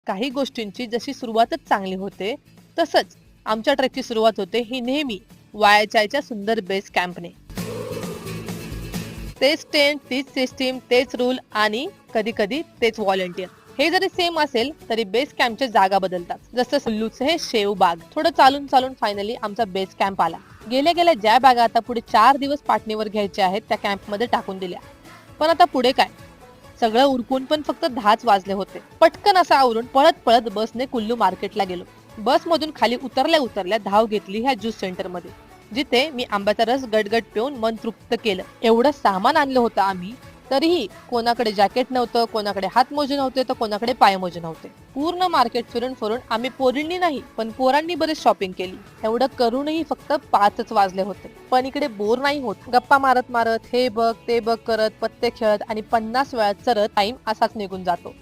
काही गोष्टींची जशी सुरुवातच चांगली होते, तसंच आमच्या ट्रेकची सुरुवात होते ही नेहमी वायाच्याच्या सुंदर बेस कॅम्पने. तेच टेंट, तीच सिस्टीम, तेच रूल आणि कधी कधी तेच व्हॉलेंटियर. हे जरी सेम असेल तरी बेस कॅम्पच्या जागा बदलतात. जसं कुल्लूचे हे शेव बाग. थोडं चालून चालून फायनली आमचा बेस कॅम्प आला. गेल्या गेल्या ज्या बॅगा आता पुढे 4 दिवस पाठणीवर घ्यायच्या आहेत त्या कॅम्पमध्ये टाकून दिल्या. पण आता पुढे काय? सगळं उरकून पण फक्त 10च वाजले होते. पटकन असं आवरून पळत पळत बसने कुल्लू मार्केटला गेलो. बसमधून खाली उतरल्या उतरल्या धाव घेतली ह्या ज्यूस सेंटर मध्ये, जिथे मी आंब्याचा रस गटगट पिऊन मन तृप्त केलं. एवढं सामान आणलं होतं आम्ही, तरीही कोणाकडे जॅकेट नव्हतं, कोणाकडे हातमोजे नव्हते, तर कोणाकडे पायमोजे नव्हते. पूर्ण मार्केट फिरून फिरून आम्ही पोरींनी नाही पण पोरांनी बरीच शॉपिंग केली. एवढं करूनही फक्त 5च वाजले होते. पण इकडे बोर नाही होत. गप्पा मारत मारत हे बघ ते बघ करत, पत्ते खेळत आणि 50 वेळा चरत टाइम असाच निघून जातो.